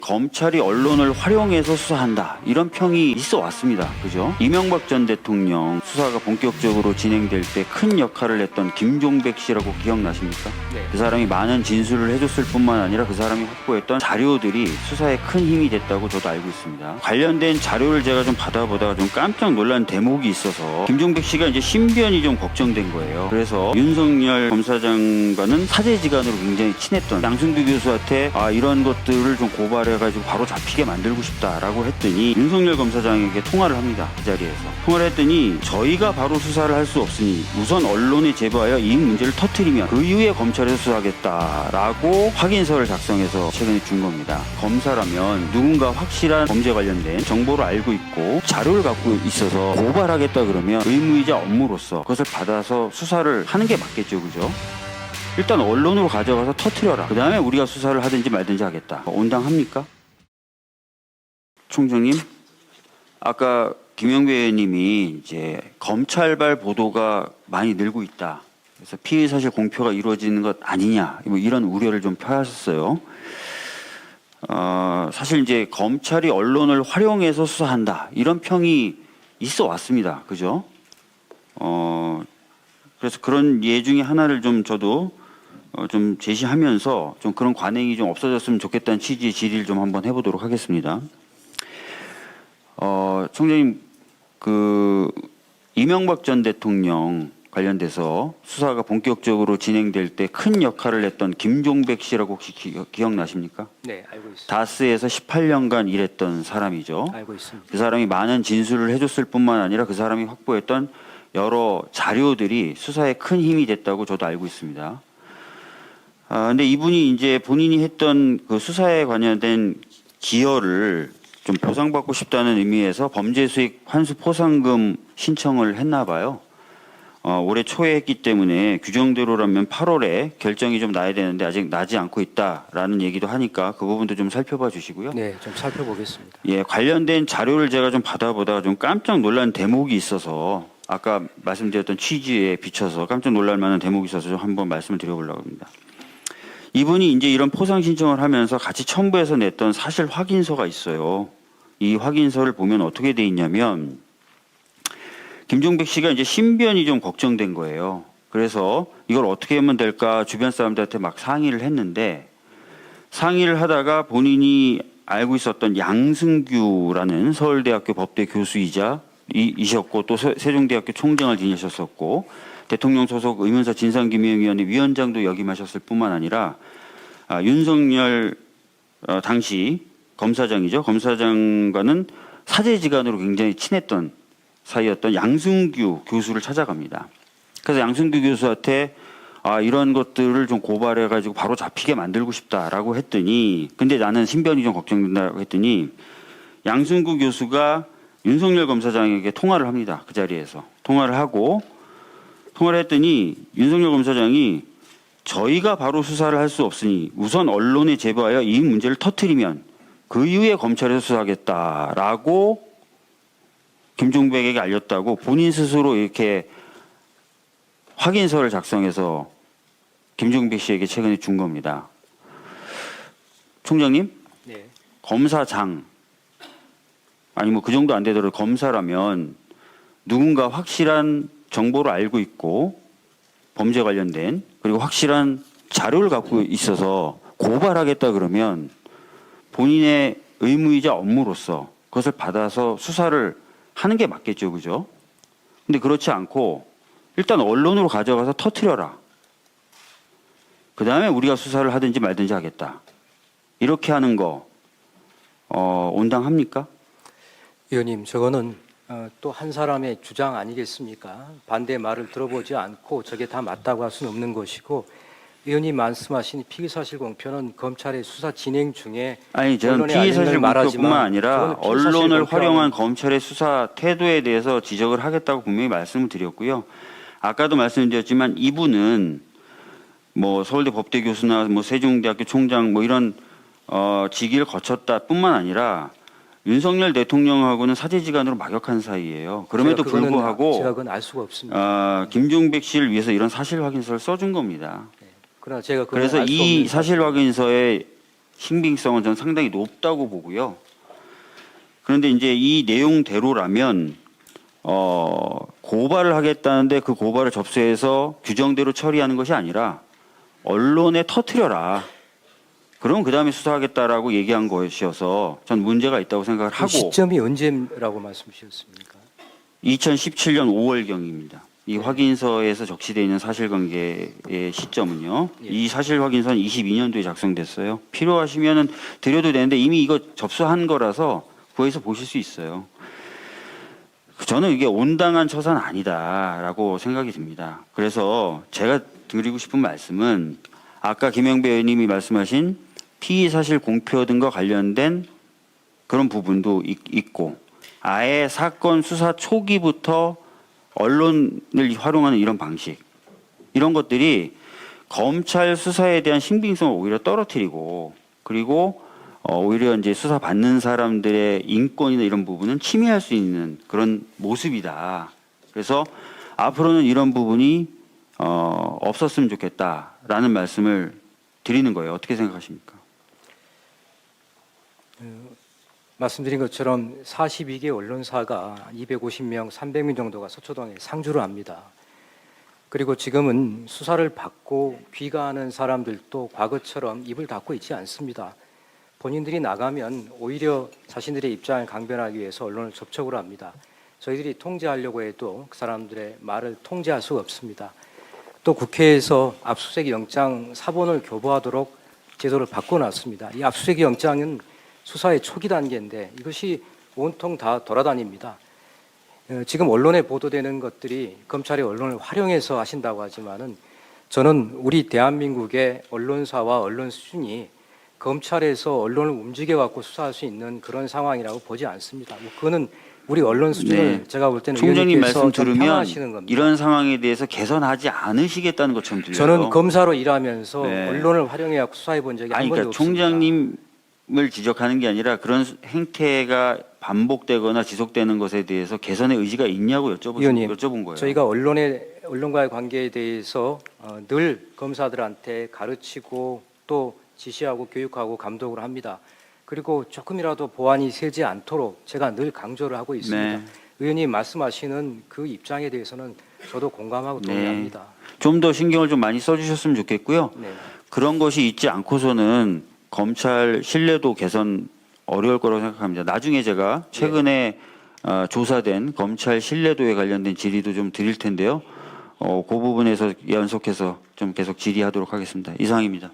검찰이 언론을 활용해서 수사한다, 이런 평이 있어 왔습니다. 그죠? 이명박 전 대통령 수사가 본격적으로 진행될 때 큰 역할을 했던 김종백 씨라고 기억나십니까? 네. 그 사람이 많은 진술을 해줬을 뿐만 아니라 그 사람이 확보했던 자료들이 수사에 큰 힘이 됐다고 저도 알고 있습니다. 관련된 자료를 제가 좀 받아보다가 좀 깜짝 놀란 대목이 있어서 김종백 씨가 이제 신변이 좀 걱정된 거예요. 그래서 윤석열 검사장과는 사제지간으로 굉장히 친했던 양승규 교수한테 이런 것들을 좀 고발해가지고 바로 잡히게 만들고 싶다라고 했더니 윤석열 검사장에게 통화를 합니다. 그 자리에서 통화를 했더니 저희가 바로 수사를 할 수 없으니 우선 언론에 제보하여 이 문제를 터뜨리면 그 이후에 검찰에서 수사하겠다라고 확인서를 작성해서 최근에 준 겁니다. 검사라면 누군가 확실한 범죄 관련된 정보를 알고 있고 자료를 갖고 있어서 고발하겠다 그러면 의무이자 업무로서 그것을 받아서 수사를 하는 게 맞겠죠. 그죠? 일단 언론으로 가져가서 터뜨려라. 그 다음에 우리가 수사를 하든지 말든지 하겠다. 온당합니까? 총장님, 아까 김영배 의원님이 이제 검찰발 보도가 많이 늘고 있다. 그래서 피의 사실 공표가 이루어지는 것 아니냐, 뭐 이런 우려를 좀 표하셨어요. 사실 이제 검찰이 언론을 활용해서 수사한다, 이런 평이 있어 왔습니다. 그죠? 그래서 그런 예 중에 하나를 좀 저도 좀 제시하면서 좀 그런 관행이 좀 없어졌으면 좋겠다는 취지의 질의를 좀 한번 해보도록 하겠습니다. 총장님, 이명박 전 대통령 관련돼서 수사가 본격적으로 진행될 때 큰 역할을 했던 김종백 씨라고 혹시 기억나십니까? 네, 알고 있습니다. 다스에서 18년간 일했던 사람이죠. 알고 있습니다. 그 사람이 많은 진술을 해줬을 뿐만 아니라 그 사람이 확보했던 여러 자료들이 수사에 큰 힘이 됐다고 저도 알고 있습니다. 근데 이분이 이제 본인이 했던 그 수사에 관련된 기여를 좀 보상받고 싶다는 의미에서 범죄 수익 환수 포상금 신청을 했나 봐요. 올해 초에 했기 때문에 규정대로라면 8월에 결정이 좀 나야 되는데 아직 나지 않고 있다라는 얘기도 하니까 그 부분도 좀 살펴봐 주시고요. 네, 좀 살펴보겠습니다. 예, 관련된 자료를 제가 좀 받아보다가 좀 깜짝 놀란 대목이 있어서 아까 말씀드렸던 취지에 비춰서 깜짝 놀랄 만한 대목이 있어서 좀 한번 말씀을 드려보려고 합니다. 이분이 이제 이런 포상 신청을 하면서 같이 첨부해서 냈던 사실 확인서가 있어요. 이 확인서를 보면 어떻게 돼 있냐면 김종백 씨가 이제 신변이 좀 걱정된 거예요. 그래서 이걸 어떻게 하면 될까 주변 사람들한테 막 상의를 했는데, 상의를 하다가 본인이 알고 있었던 양승규라는 서울대학교 법대 교수이자 이셨고 또 세종대학교 총장을 지내셨었고 대통령 소속 의문사 진상규명위원회 위원장도 역임하셨을 뿐만 아니라 윤석열 당시 검사장이죠. 검사장과는 사제지간으로 굉장히 친했던 사이였던 양승규 교수를 찾아갑니다. 그래서 양승규 교수한테 이런 것들을 좀 고발해가지고 바로 잡히게 만들고 싶다라고 했더니, 근데 나는 신변이 좀 걱정된다고 했더니 양승규 교수가 윤석열 검사장에게 통화를 합니다. 그 자리에서 통화를 했더니 윤석열 검사장이 저희가 바로 수사를 할 수 없으니 우선 언론에 제보하여 이 문제를 터뜨리면 그 이후에 검찰에서 수사하겠다라고 김종백에게 알렸다고 본인 스스로 이렇게 확인서를 작성해서 김종백 씨에게 최근에 준 겁니다. 총장님, 네. 검사장, 아니 뭐 그 정도 안 되더라도 검사라면 누군가 확실한 정보를 알고 있고 범죄 관련된 그리고 확실한 자료를 갖고 있어서 고발하겠다 그러면 본인의 의무이자 업무로서 그것을 받아서 수사를 하는 게 맞겠죠. 그죠? 근데 그렇지 않고 일단 언론으로 가져가서 터뜨려라. 그 다음에 우리가 수사를 하든지 말든지 하겠다. 이렇게 하는 거 온당합니까? 의원님, 저거는 또 한 사람의 주장 아니겠습니까? 반대 말을 들어보지 않고 저게 다 맞다고 할 수는 없는 것이고, 의원님 말씀하신 피의사실 공표는 검찰의 수사 진행 중에 아니 저는 피의사실 공표뿐만 아니라 언론을 활용한 검찰의 수사 태도에 대해서 지적을 하겠다고 분명히 말씀을 드렸고요. 아까도 말씀드렸지만 이분은 뭐 서울대 법대 교수나 뭐 세종대학교 총장 뭐 이런 직위를 거쳤다 뿐만 아니라 윤석열 대통령하고는 사제지간으로 막역한 사이예요. 그럼에도 불구하고 제가 그건 알 수가 없습니다. 김종백 씨를 위해서 이런 사실 확인서를 써준 겁니다. 그러나 제가 그래서 이 사실 확인서에 신빙성은 저는 상당히 높다고 보고요. 그런데 이제 이 내용대로라면 고발을 하겠다는데 그 고발을 접수해서 규정대로 처리하는 것이 아니라 언론에 터뜨려라. 그럼 그 다음에 수사하겠다라고 얘기한 것이어서 전 문제가 있다고 생각을 하고 시점이 언제라고 말씀하셨습니까? 2017년 5월경입니다. 이 확인서에서 적시되어 있는 사실관계의 시점은요. 예. 이 사실 확인서는 22년도에 작성됐어요. 필요하시면은 드려도 되는데 이미 이거 접수한 거라서 구해서 보실 수 있어요. 저는 이게 온당한 처사는 아니다라고 생각이 듭니다. 그래서 제가 드리고 싶은 말씀은 아까 김영배 의원님이 말씀하신 피의 사실 공표 등과 관련된 그런 부분도 있고 아예 사건 수사 초기부터 언론을 활용하는 이런 방식 이런 것들이 검찰 수사에 대한 신빙성을 오히려 떨어뜨리고 그리고 오히려 이제 수사 받는 사람들의 인권이나 이런 부분은 침해할 수 있는 그런 모습이다. 그래서 앞으로는 이런 부분이 없었으면 좋겠다라는 말씀을 드리는 거예요. 어떻게 생각하십니까? 말씀드린 것처럼 42개 언론사가 250명, 300명 정도가 서초동에 상주를 합니다. 그리고 지금은 수사를 받고 귀가하는 사람들도 과거처럼 입을 닫고 있지 않습니다. 본인들이 나가면 오히려 자신들의 입장을 강변하기 위해서 언론을 접촉을 합니다. 저희들이 통제하려고 해도 그 사람들의 말을 통제할 수가 없습니다. 또 국회에서 압수수색 영장 사본을 교부하도록 제도를 바꿔놨습니다. 이 압수수색 영장은 수사의 초기 단계인데 이것이 온통 다 돌아다닙니다. 지금 언론에 보도되는 것들이 검찰이 언론을 활용해서 하신다고 하지만은 저는 우리 대한민국의 언론사와 언론 수준이 검찰에서 언론을 움직여 갖고 수사할 수 있는 그런 상황이라고 보지 않습니다. 그거는 우리 언론 수준을 제가 볼 때는 총장님 의원님께서 말씀 좀 들으면 평하시는 겁니다. 이런 상황에 대해서 개선하지 않으시겠다는 것처럼 들려요. 저는 검사로 일하면서 네. 언론을 활용해 갖고 수사해 본 적이 한 아니 번도 그러니까 없습니다. 총장님을 지적하는 게 아니라 그런 행태가 반복되거나 지속되는 것에 대해서 개선의 의지가 있냐고 여쭤본 거예요. 저희가 언론과의 관계에 대해서 늘 검사들한테 가르치고 또 지시하고 교육하고 감독을 합니다. 그리고 조금이라도 보안이 새지 않도록 제가 늘 강조를 하고 있습니다. 네. 의원님 말씀하시는 그 입장에 대해서는 저도 공감하고 동의합니다. 좀 더 신경을 좀 많이 써주셨으면 좋겠고요. 네. 그런 것이 있지 않고서는 검찰 신뢰도 개선 어려울 거라고 생각합니다. 나중에 제가 최근에 조사된 검찰 신뢰도에 관련된 질의도 좀 드릴 텐데요. 그 부분에서 연속해서 좀 계속 질의하도록 하겠습니다. 이상입니다.